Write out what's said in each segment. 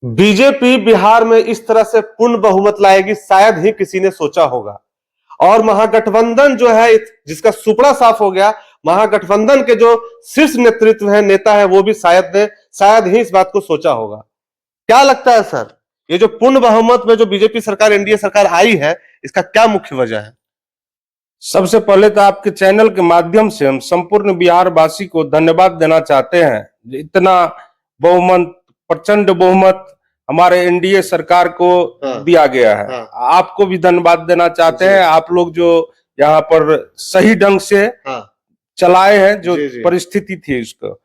BJP Bihar में इस तरह से पूर्ण बहुमत लाएगी शायद ही किसी ने सोचा होगा। और महागठबंधन जो है जिसका सुपड़ा साफ हो गया, महागठबंधन के जो शीर्ष नेतृत्व है, नेता है, वो भी शायद ही इस बात को सोचा होगा। क्या लगता है सर, ये जो पूर्ण बहुमत में जो बीजेपी सरकार, एनडीए सरकार आई है, इसका क्या मुख्य वजह है? सबसे पहले तो आपके चैनल के माध्यम से हम संपूर्ण बिहार वासी को धन्यवाद देना चाहते हैं। इतना बहुमत, प्रचंड बहुमत हमारे एनडीए सरकार को दिया गया है। आपको भी धन्यवाद देना चाहते हैं। आप लोग जो यहाँ पर सही ढंग से चलाए हैं, जो परिस्थिति थी उसको,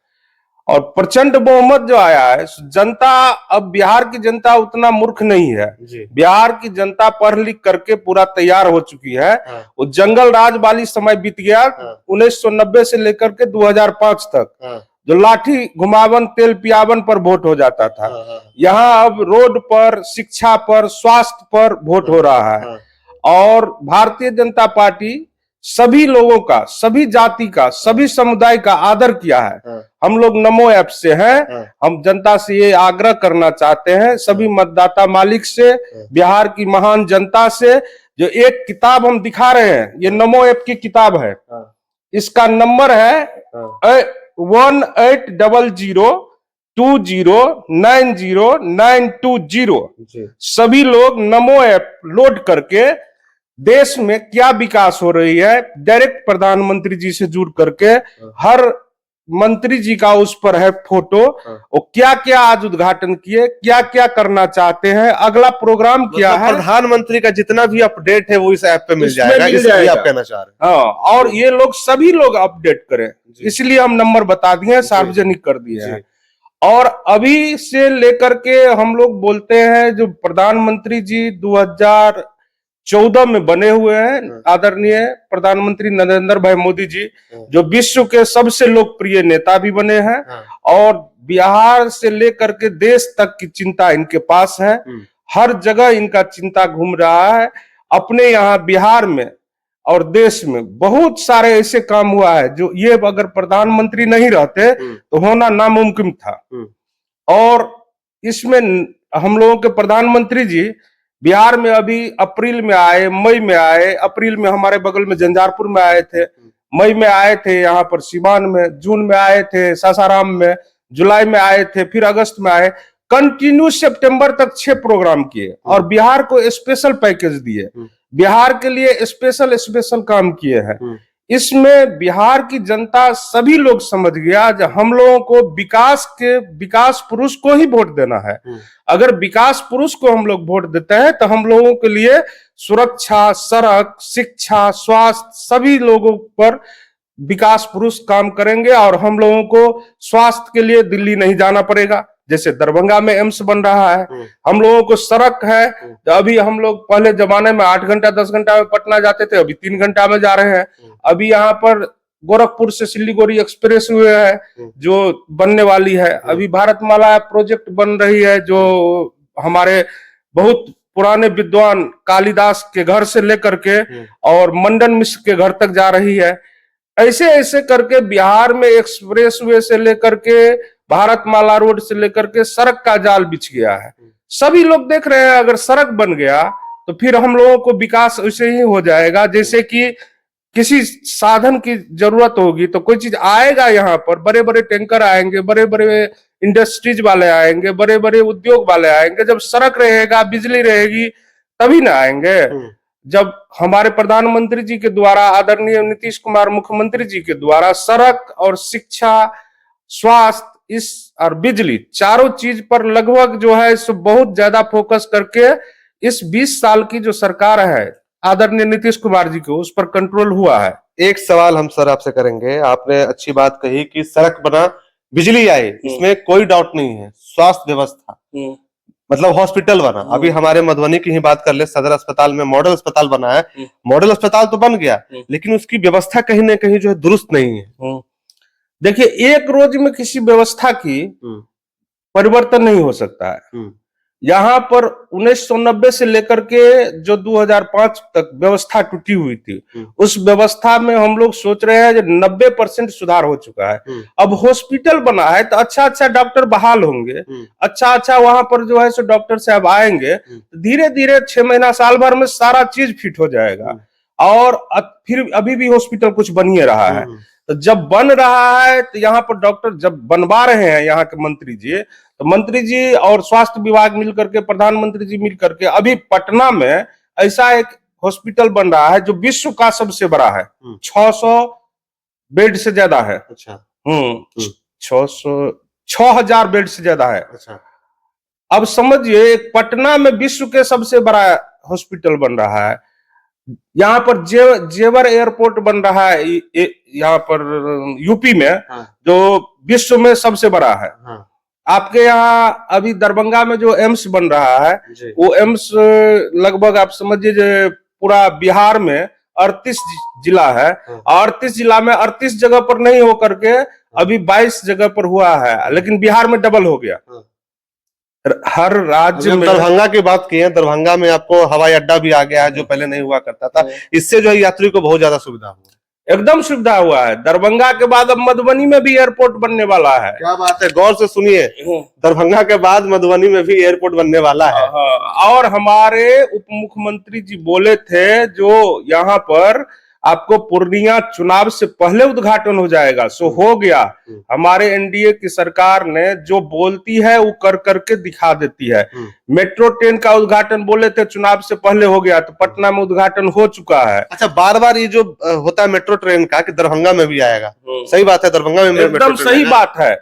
और प्रचंड बहुमत जो आया है, जनता, अब बिहार की जनता उतना मूर्ख नहीं है। बिहार की जनता पढ़ लिख करके पूरा तैयार हो चुकी है। वो जंगल राज वाली समय बीत गया। 1990 से लेकर के 2005 तक जो लाठी घुमावन, तेल पियावन पर वोट हो जाता था, यहाँ अब रोड पर, शिक्षा पर, स्वास्थ्य पर वोट हो रहा है। और भारतीय जनता पार्टी सभी लोगों का, सभी जाति का, सभी समुदाय का आदर किया है। हम लोग नमो ऐप से हैं। हम जनता से ये आग्रह करना चाहते हैं, सभी मतदाता मालिक से, बिहार की महान जनता से, जो एक किताब हम दिखा रहे हैं, ये नमो ऐप की किताब है। इसका नंबर है 180020909020। सभी लोग नमो ऐप लोड करके देश में क्या विकास हो रही है, डायरेक्ट प्रधानमंत्री जी से जुड़ करके, हर मंत्री जी का उस पर है फोटो, और क्या क्या आज उद्घाटन किए, क्या क्या करना चाहते हैं, अगला प्रोग्राम क्या है, प्रधानमंत्री का जितना भी अपडेट है वो इस ऐप पे मिल जाएगा। इसलिए आप कहना चाह रहे हैं। हाँ, और ये लोग सभी लोग अपडेट करें, इसलिए हम नंबर बता दिए, सार्वजनिक कर दिए हैं। और अभी से लेकर के हम लोग बोलते हैं, जो प्रधानमंत्री जी 2014 में बने हुए हैं, आदरणीय प्रधानमंत्री नरेंद्र भाई मोदी जी, जो विश्व के सबसे लोकप्रिय नेता भी बने हैं, और बिहार से लेकर के देश तक की चिंता इनके पास है। हर जगह इनका चिंता घूम रहा है। अपने यहाँ बिहार में और देश में बहुत सारे ऐसे काम हुआ है जो ये अगर प्रधानमंत्री नहीं रहते तो होना नामुमकिन था। और इसमें हम लोगों के प्रधानमंत्री जी बिहार में अभी अप्रैल में आए, मई में आए। अप्रैल में हमारे बगल में झंझारपुर में आए थे, मई में आए थे यहाँ पर सिवान में, जून में आए थे सासाराम में, जुलाई में आए थे, फिर अगस्त में आए। कंटिन्यू सितंबर तक 6 प्रोग्राम किए और बिहार को स्पेशल पैकेज दिए, बिहार के लिए स्पेशल काम किए हैं। इसमें बिहार की जनता, सभी लोग समझ गया कि हम लोगों को विकास पुरुष को ही वोट देना है। अगर विकास पुरुष को हम लोग वोट देते हैं तो हम लोगों के लिए सुरक्षा, सड़क, शिक्षा, स्वास्थ्य, सभी लोगों पर विकास पुरुष काम करेंगे। और हम लोगों को स्वास्थ्य के लिए दिल्ली नहीं जाना पड़ेगा, जैसे दरभंगा में एम्स बन रहा है। हम लोगों को सड़क है, तो अभी हम लोग पहले जमाने में 8 घंटा 10 घंटा में पटना जाते थे, अभी 3 घंटा में जा रहे हैं। अभी यहाँ पर गोरखपुर से सिलीगुड़ी एक्सप्रेस वे है जो बनने वाली है। अभी भारतमाला प्रोजेक्ट बन रही है, जो हमारे बहुत पुराने विद्वान कालिदास के घर से लेकर के और मंडन मिश्र के घर तक जा रही है। ऐसे ऐसे करके बिहार में एक्सप्रेस वे से लेकर के, भारतमाला रोड से लेकर के सड़क का जाल बिछ गया है। सभी लोग देख रहे हैं, अगर सड़क बन गया तो फिर हम लोगों को विकास वैसे ही हो जाएगा। जैसे कि किसी साधन की जरूरत होगी तो कोई चीज आएगा, यहाँ पर बड़े बड़े टैंकर आएंगे, बड़े बड़े इंडस्ट्रीज वाले आएंगे, बड़े बड़े उद्योग वाले आएंगे। जब सड़क रहेगा, बिजली रहेगी, तभी ना आएंगे। जब हमारे प्रधानमंत्री जी के द्वारा, आदरणीय नीतीश कुमार मुख्यमंत्री जी के द्वारा सड़क और शिक्षा, स्वास्थ्य, इस और बिजली, चारों चीज पर लगभग जो है सो बहुत ज्यादा फोकस करके इस 20 साल की जो सरकार है आदरणीय नीतीश कुमार जी को, उस पर कंट्रोल हुआ है। एक सवाल हम सर आपसे करेंगे। आपने अच्छी बात कही कि सड़क बना, बिजली आई, इसमें कोई डाउट नहीं है। स्वास्थ्य व्यवस्था, मतलब हॉस्पिटल बना, अभी हमारे मधुबनी की ही बात कर ले, सदर अस्पताल में मॉडल अस्पताल बना है। मॉडल अस्पताल तो बन गया, लेकिन उसकी व्यवस्था कहीं ना कहीं जो है दुरुस्त नहीं है। देखिए, एक रोज में किसी व्यवस्था की परिवर्तन नहीं हो सकता है। यहाँ पर 1990 से लेकर के जो 2005 तक व्यवस्था टूटी हुई थी, उस व्यवस्था में हम लोग सोच रहे हैं जो 90% सुधार हो चुका है। अब हॉस्पिटल बना है तो अच्छा अच्छा डॉक्टर बहाल होंगे, अच्छा अच्छा वहां पर जो है सो डॉक्टर साहब आएंगे, धीरे धीरे 6 महीना साल भर में सारा चीज फिट हो जाएगा। और फिर अभी भी हॉस्पिटल कुछ बन ही रहा है। तो जब बन रहा है तो यहाँ पर डॉक्टर जब बनवा रहे हैं यहाँ के मंत्री जी, तो मंत्री जी और स्वास्थ्य विभाग मिल करके, प्रधानमंत्री जी मिल करके अभी पटना में ऐसा एक हॉस्पिटल बन रहा है जो विश्व का सबसे बड़ा है। 600 बेड से ज्यादा है। अच्छा। 6000 बेड से ज्यादा है। अच्छा। अब समझिए पटना में विश्व के सबसे बड़ा हॉस्पिटल बन रहा है। यहाँ पर जेवर एयरपोर्ट बन रहा है यहाँ पर यूपी में। हाँ। जो विश्व में सबसे बड़ा है। हाँ। आपके यहाँ अभी दरभंगा में जो एम्स बन रहा है, वो एम्स लगभग आप समझिए पूरा बिहार में 38 जिला है। हाँ। 38 जिला में 38 जगह पर नहीं हो करके अभी 22 जगह पर हुआ है, लेकिन बिहार में डबल हो गया। हाँ। हर राज्य में। दरभंगा की बात की है, दरभंगा में आपको हवाई अड्डा भी आ गया है जो पहले नहीं हुआ करता था। इससे जो है यात्री को बहुत ज्यादा सुविधा हुआ, एकदम सुविधा हुआ है। दरभंगा के बाद अब मधुबनी में भी एयरपोर्ट बनने वाला है। क्या बात है, गौर से सुनिए, दरभंगा के बाद मधुबनी में भी एयरपोर्ट बनने वाला है। और हमारे उप मुख्यमंत्री जी बोले थे जो यहाँ पर आपको पूर्णिया चुनाव से पहले उद्घाटन हो जाएगा, सो हो गया। हमारे एनडीए की सरकार ने जो बोलती है वो कर करके दिखा देती है। मेट्रो ट्रेन का उद्घाटन बोले थे चुनाव से पहले हो गया, तो पटना में उद्घाटन हो चुका है। अच्छा, बार बार ये जो होता है मेट्रो ट्रेन का कि दरभंगा में भी आएगा, सही बात है, दरभंगा में एकदम सही बात है,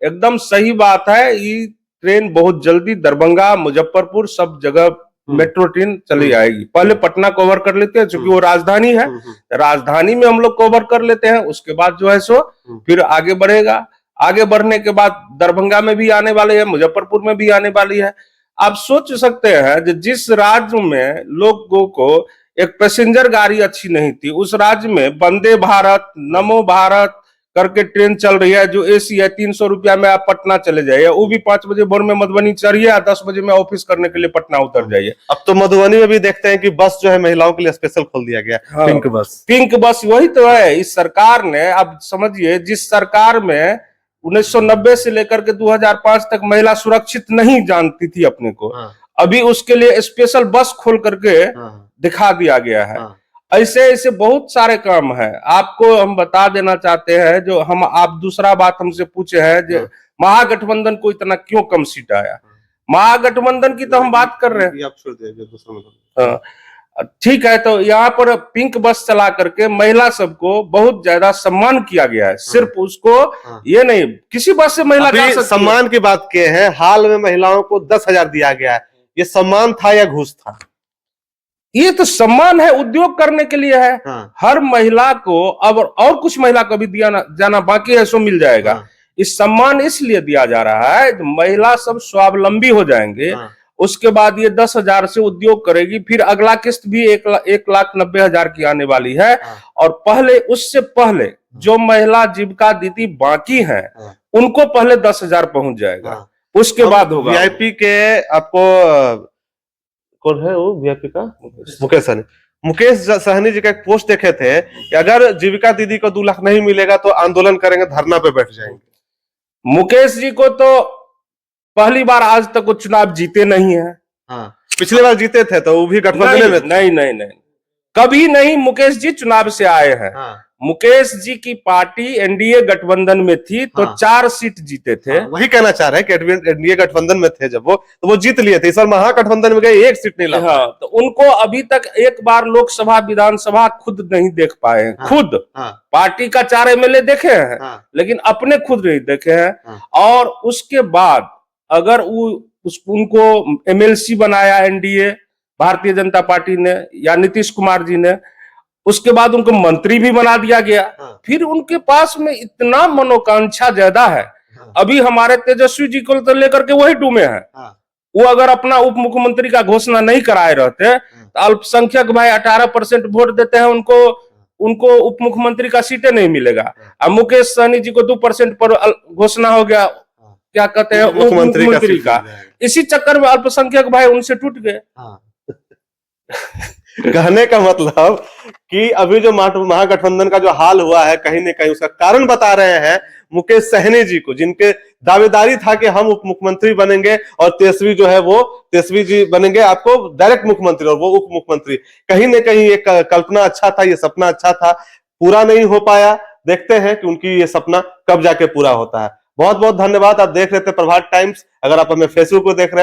एकदम सही बात है। ये ट्रेन बहुत जल्दी दरभंगा, मुजफ्फरपुर सब जगह मेट्रो ट्रेन चली आएगी। पहले पटना कवर कर लेते हैं क्योंकि वो राजधानी है, राजधानी में हम लोग कवर कर लेते हैं, उसके बाद जो है सो फिर आगे बढ़ेगा। आगे बढ़ने के बाद दरभंगा में भी आने वाले है, मुजफ्फरपुर में भी आने वाली है। आप सोच सकते हैं जिस राज्य में लोगों को एक पैसेंजर गाड़ी अच्छी नहीं थी, उस राज्य में वंदे भारत, नमो भारत करके ट्रेन चल रही है जो एसी है। 300 रुपया में आप पटना चले जाइए, वो भी 5 बजे भोर में मधुबनी चढ़िए, 10 बजे में ऑफिस करने के लिए पटना उतर जाइए। अब तो मधुबनी में भी देखते हैं कि बस जो है महिलाओं के लिए स्पेशल खोल दिया गया। हाँ, पिंक बस, पिंक बस वही तो है इस सरकार ने। अब समझिए जिस सरकार में 1990 से लेकर के 2005 तक महिला सुरक्षित नहीं जानती थी अपने को। हाँ। अभी उसके लिए स्पेशल बस खोल करके दिखा दिया गया है। हाँ। ऐसे ऐसे बहुत सारे काम है। आपको हम बता देना चाहते हैं, जो हम आप दूसरा बात हमसे पूछे हैं जो महागठबंधन को इतना क्यों कम सीट आया। महागठबंधन की तो हम बात कर रहे हैं, आप छोड़ दीजिए। ठीक है, तो यहाँ पर पिंक बस चला करके महिला सबको बहुत ज्यादा सम्मान किया गया है। सिर्फ उसको ये नहीं, किसी बस से महिला सम्मान की बात किए हैं। हाल में महिलाओं को 10,000 दिया गया है, ये सम्मान था या घूस था? ये तो सम्मान है, उद्योग करने के लिए है। हाँ। हर महिला को अब और कुछ महिला को भी दिया जाना बाकी है, सो मिल जाएगा। हाँ। इस सम्मान इसलिए दिया जा रहा है महिला सब स्वावलंबी हो जाएंगे। हाँ। उसके बाद ये 10,000 से उद्योग करेगी, फिर अगला किस्त भी 1,90,000 की आने वाली है। हाँ। और पहले उससे पहले जो महिला जीविका दीदी बाकी है, उनको पहले 10,000 पहुंच जाएगा। हाँ। उसके बाद होगा वीआईपी के। आपको कौन है वो वीआईपी का? मुकेश सहनी। मुकेश सहनी जी का एक पोस्ट देखे थे कि अगर जीविका दीदी को 2 लाख नहीं मिलेगा तो आंदोलन करेंगे, धरना पे बैठ जाएंगे। मुकेश जी को तो पहली बार आज तक वो चुनाव जीते नहीं है। हाँ, पिछली बार जीते थे तो वो भी गठबंधन में। नहीं, कभी नहीं मुकेश जी चुनाव से आए हैं। हाँ। मुकेश जी की पार्टी एनडीए गठबंधन में थी तो हाँ। 4 सीट जीते थे। हाँ, वही कहना चाह रहे हैं कि एनडीए गठबंधन में थे जब वो जीत लिए थे। इस बार महागठबंधन में गए, 1 सीट नहीं लगा। हाँ, तो उनको अभी तक एक बार लोकसभा विधानसभा खुद नहीं देख पाए हैं। हाँ। खुद पार्टी का 4 एमएलए देखे हैं। हाँ। लेकिन अपने खुद नहीं देखे हैं। हाँ। और उसके बाद अगर उनको एमएलसी बनाया एनडीए भारतीय जनता पार्टी ने या नीतीश कुमार जी ने, उसके बाद उनको मंत्री भी बना दिया गया। हाँ। फिर उनके पास में इतना मनोकांक्षा ज्यादा है। हाँ। अभी हमारे तेजस्वी जी को तो लेकर के वही डूमे हैं। हाँ। वो अगर अपना उप मुख्यमंत्री का घोषणा नहीं कराए रहते तो अल्पसंख्यक भाई 18% वोट देते हैं उनको उप मुख्यमंत्री का सीटें नहीं मिलेगा। अब मुकेश सहनी जी को 2% पर घोषणा हो गया, क्या कहते हैं उप मुख्यमंत्री का। इसी चक्कर में अल्पसंख्यक भाई उनसे टूट गए। कहने का मतलब कि अभी जो महागठबंधन का जो हाल हुआ है कहीं न कहीं उसका कारण बता रहे हैं मुकेश सहनी जी को, जिनके दावेदारी था कि हम उप मुख्यमंत्री बनेंगे और तेजस्वी जो है वो तेजस्वी जी बनेंगे आपको डायरेक्ट मुख्यमंत्री और वो उप मुख्यमंत्री। कहीं न कहीं ये कल्पना अच्छा था, ये सपना अच्छा था, पूरा नहीं हो पाया। देखते हैं कि उनकी ये सपना कब जाके पूरा होता है। बहुत बहुत धन्यवाद। आप देख रहे थे प्रभात टाइम्स। अगर आप हमें फेसबुक पे देख रहे हैं